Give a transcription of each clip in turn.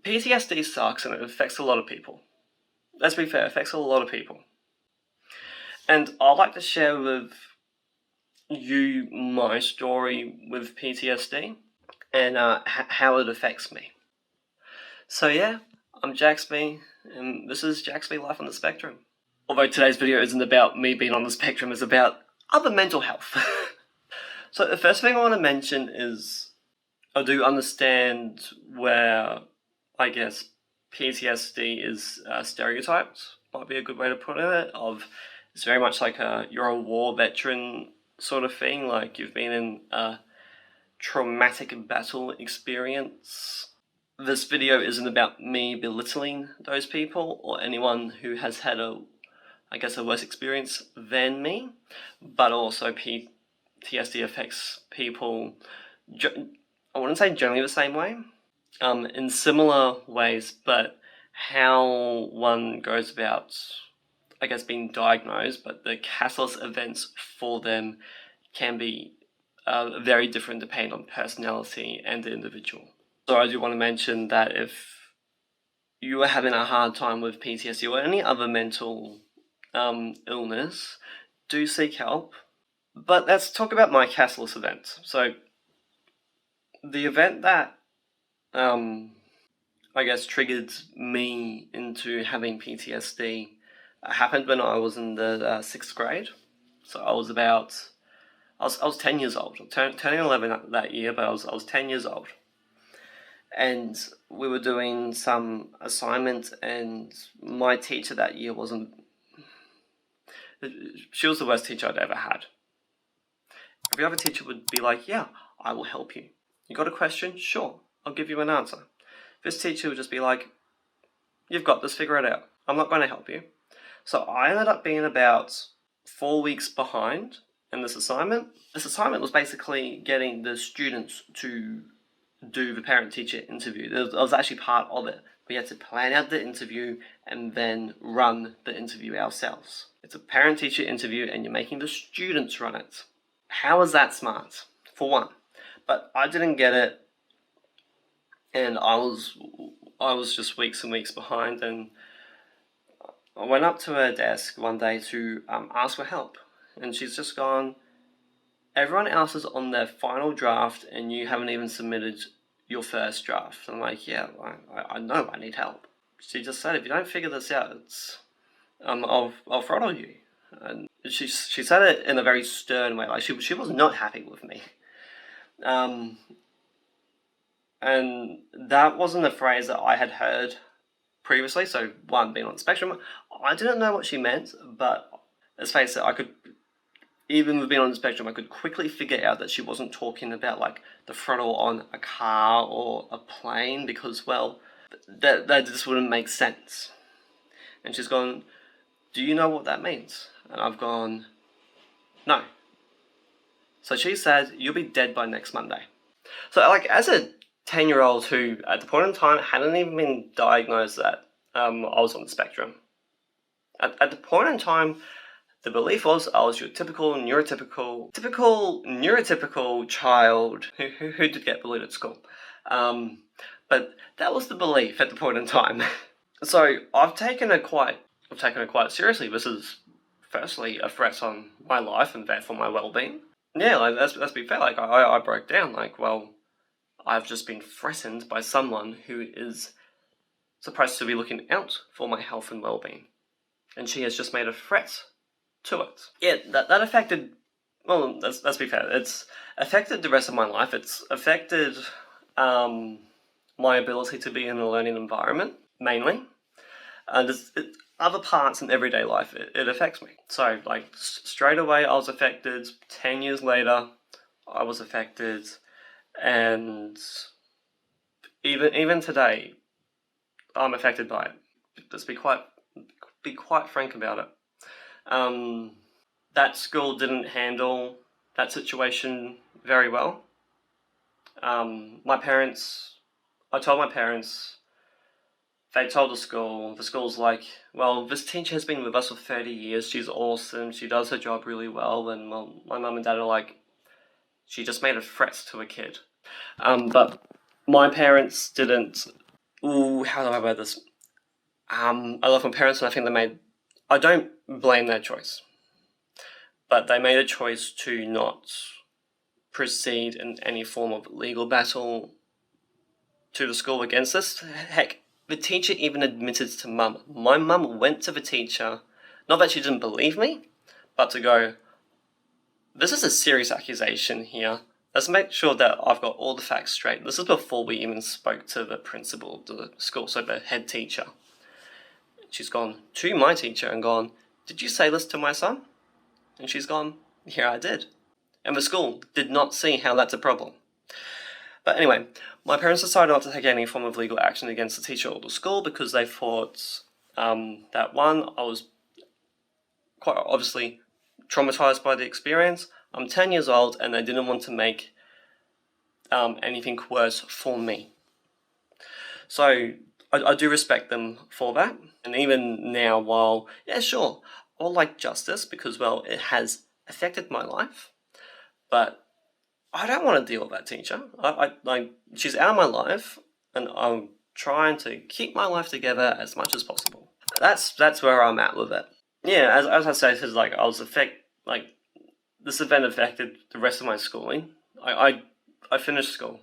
PTSD sucks and it affects a lot of people. Let's be fair, it affects a lot of people. And I'd like to share with you my story with PTSD and how it affects me. So yeah, I'm Jaxby, and this is Jaxby Life on the Spectrum. Although today's video isn't about me being on the spectrum, it's about other mental health. So the first thing I want to mention is I do understand where, I guess, PTSD is stereotyped, might be a good way to put it, of it's very much like you're a war veteran sort of thing, like you've been in a traumatic battle experience. This video isn't about me belittling those people or anyone who has had a worse experience than me, but also PTSD affects people, I wouldn't say generally the same way, in similar ways, but how one goes about, being diagnosed, but the catalyst events for them can be very different depending on personality and the individual. So I do want to mention that if you are having a hard time with PTSD or any other mental illness, do seek help. But let's talk about my catalyst event. So the event that triggered me into having PTSD happened when I was in the 6th grade. So I was 10 years old. Turning 11 that year, but I was 10 years old. And we were doing some assignment, and my teacher that year she was the worst teacher I'd ever had. Every other teacher would be like, yeah, I will help you. You got a question? Sure, I'll give you an answer. This teacher would just be like, you've got this, figure it out. I'm not going to help you. So I ended up being about 4 weeks behind in this assignment. This assignment was basically getting the students to do the parent-teacher interview. I was actually part of it. We had to plan out the interview and then run the interview ourselves. It's a parent-teacher interview and you're making the students run it. How is that smart? For one. But I didn't get it, and I was just weeks and weeks behind, and I went up to her desk one day to ask for help, and she's just gone, everyone else is on their final draft and you haven't even submitted your first draft. I'm like, yeah, I know I need help. She just said, if you don't figure this out, I'll throttle you. And she said it in a very stern way, like she was not happy with me. And that wasn't a phrase that I had heard previously. So one, being on the spectrum, I didn't know what she meant, but let's face it, even with being on the spectrum, I could quickly figure out that she wasn't talking about like the throttle on a car or a plane, because, well, that just wouldn't make sense. And she's gone, do you know what that means? And I've gone, no. So she said, you'll be dead by next Monday. So like, as a 10-year-old who at the point in time hadn't even been diagnosed that I was on the spectrum. At the point in time, the belief was I was your typical neurotypical child who did get bullied at school. But that was the belief at the point in time. So I've taken it quite seriously. This is firstly a threat on my life and therefore my well-being. Yeah, like, let's be fair, like I broke down, like, well, I've just been threatened by someone who is supposed to be looking out for my health and well-being. And she has just made a threat to it. Yeah, that affected, well, let's be fair, it's affected the rest of my life. It's affected my ability to be in a learning environment, mainly. And other parts in everyday life, it affects me. So, like, straight away I was affected. 10 years later, I was affected. And even today, I'm affected by it. Let's be quite frank about it. That school didn't handle that situation very well. I told my parents, they told the school's like, well, this teacher has been with us for 30 years, she's awesome, she does her job really well, and well, my mum and dad are like, she just made a threat to a kid. But my parents didn't ooh, how do I word this? I love my parents, and I think I don't blame their choice, but they made a choice to not proceed in any form of legal battle to the school against this. Heck, the teacher even admitted to mum. My mum went to the teacher, not that she didn't believe me, but to go, this is a serious accusation here. Let's make sure that I've got all the facts straight. This is before we even spoke to the principal of the school, so the head teacher. She's gone to my teacher and gone, did you say this to my son? And she's gone, yeah, I did. And the school did not see how that's a problem. But anyway, my parents decided not to take any form of legal action against the teacher or the school because they thought that one, I was quite obviously traumatized by the experience. I'm 10 years old and they didn't want to make anything worse for me. So I do respect them for that. And even now, while, yeah, sure, I'll like justice because, well, it has affected my life. But I don't want to deal with that teacher. She's out of my life, and I'm trying to keep my life together as much as possible. That's where I'm at with it. Yeah, as I said, because like this event affected the rest of my schooling. I finished school.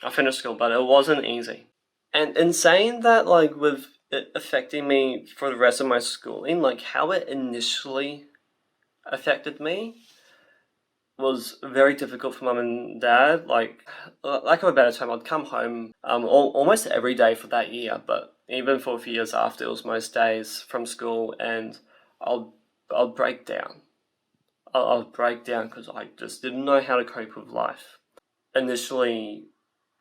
But it wasn't easy. And in saying that, like with it affecting me for the rest of my schooling, like how it initially affected me was very difficult for mum and dad. Like of a better term, I'd come home almost every day for that year, but even for a few years after, it was most days from school, and I'll break down. I'll break down because I just didn't know how to cope with life. Initially,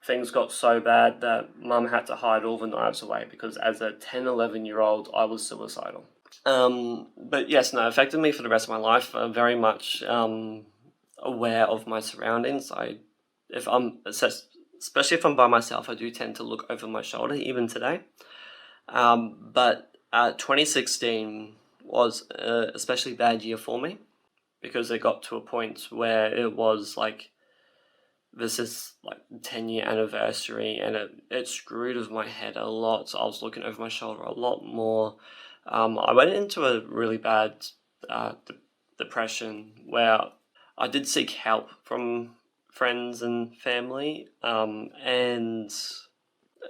things got so bad that mum had to hide all the knives away because as a 10, 11-year-old, I was suicidal. But yes, no, it affected me for the rest of my life. Very much aware of my surroundings. Especially if I'm by myself, I do tend to look over my shoulder, even today. But 2016 was an especially bad year for me because it got to a point where it was like, this is like 10-year anniversary, and it screwed with my head a lot. So I was looking over my shoulder a lot more. I went into a really bad depression where I did seek help from friends and family, and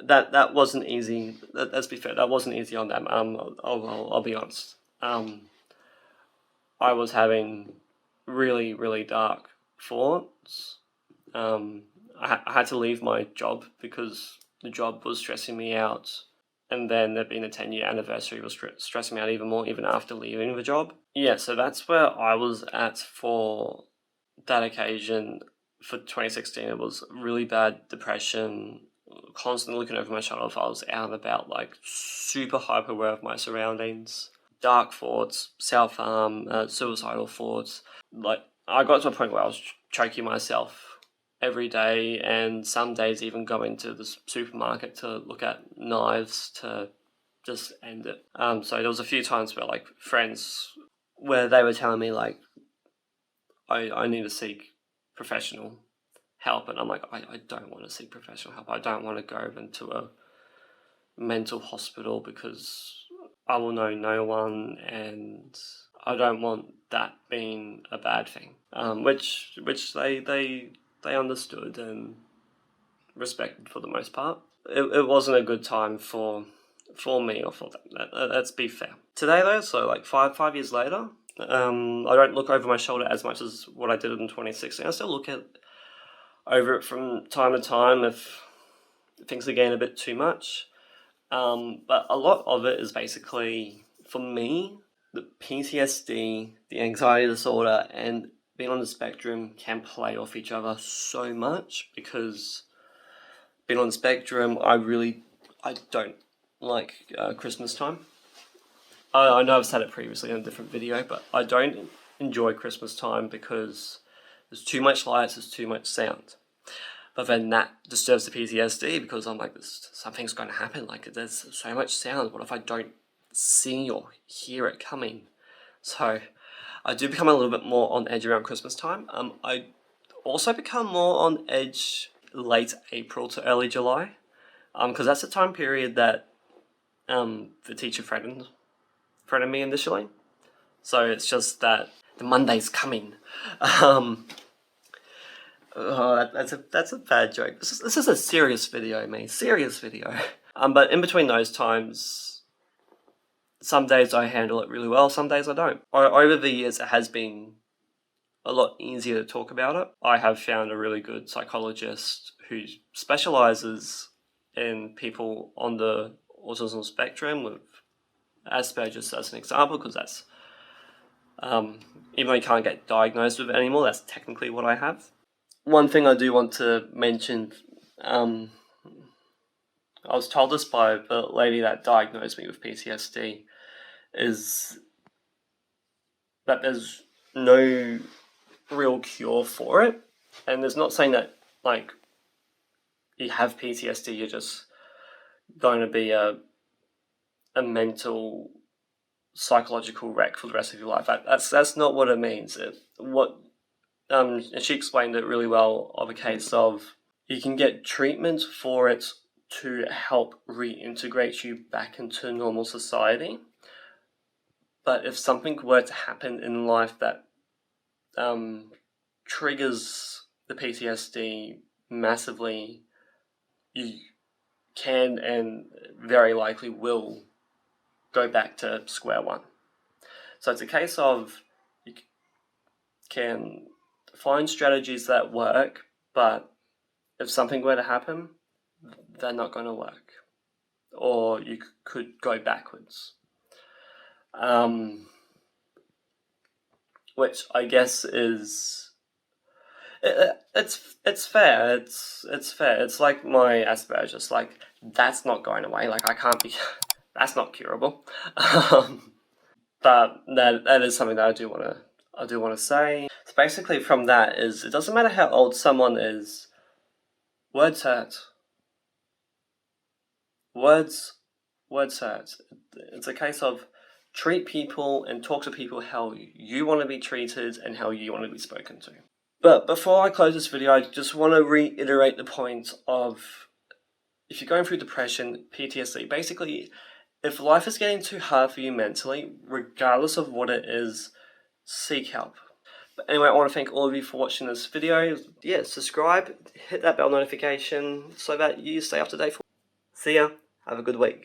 that wasn't easy. Let's be fair, that wasn't easy on them. I'll be honest. I was having really, really dark thoughts. I had to leave my job because the job was stressing me out, and then there being a 10-year anniversary was stressing me out even more, even after leaving the job. Yeah, so that's where I was at for that occasion. For 2016, it was really bad depression, constantly looking over my shoulder if I was out and about, like super hyper aware of my surroundings, dark thoughts, self-harm, suicidal thoughts. Like, I got to a point where I was choking myself every day, and some days even going to the supermarket to look at knives to just end it. So there was a few times where like friends, where they were telling me like, I need to seek professional help, and I'm like, I don't want to seek professional help. I don't want to go into a mental hospital because I will know no one, and I don't want that being a bad thing. Which they understood and respected for the most part. It wasn't a good time for me or for them. Let's be fair. Today though, so like five years later, I don't look over my shoulder as much as what I did in 2016. I still look over it from time to time if things are getting a bit too much. But a lot of it is basically, for me, the PTSD, the anxiety disorder, and being on the spectrum can play off each other so much because being on the spectrum, I don't like Christmas time. I know I've said it previously in a different video, but I don't enjoy Christmas time because there's too much lights, there's too much sound. But then that disturbs the PTSD because I'm like, something's going to happen. Like, there's so much sound. What if I don't see or hear it coming? So I do become a little bit more on edge around Christmas time. I also become more on edge late April to early July, because that's the time period that the teacher threatened me initially. So it's just that the Monday's coming. That's a bad joke. This is a serious video, mate. Serious video. But in between those times, some days I handle it really well, some days I don't. Over the years, it has been a lot easier to talk about it. I have found a really good psychologist who specializes in people on the autism spectrum, with Asperger's as an example, because that's, even though you can't get diagnosed with it anymore, that's technically what I have. One thing I do want to mention, I was told this by the lady that diagnosed me with PTSD, is that there's no real cure for it. And there's not saying that, like, you have PTSD, you're just going to be a mental, psychological wreck for the rest of your life. That's not what it means. And she explained it really well, of a case of you can get treatment for it to help reintegrate you back into normal society. But if something were to happen in life that triggers the PTSD massively, you can and very likely will go back to square one. So it's a case of you can find strategies that work, but if something were to happen, they're not going to work, or you could go backwards. Which I guess is it's fair. It's fair. It's like my Asperger's. Like, that's not going away. Like, I can't be. That's not curable. But that is something that I do want to say. So basically, from that is, it doesn't matter how old someone is. Words hurt. Words hurt. It's a case of treat people and talk to people how you want to be treated and how you want to be spoken to. But before I close this video, I just want to reiterate the point of, if you're going through depression, PTSD, basically, if life is getting too hard for you mentally, regardless of what it is, seek help. But anyway, I want to thank all of you for watching this video. Yeah, subscribe, hit that bell notification so that you stay up to date. See ya. Have a good week.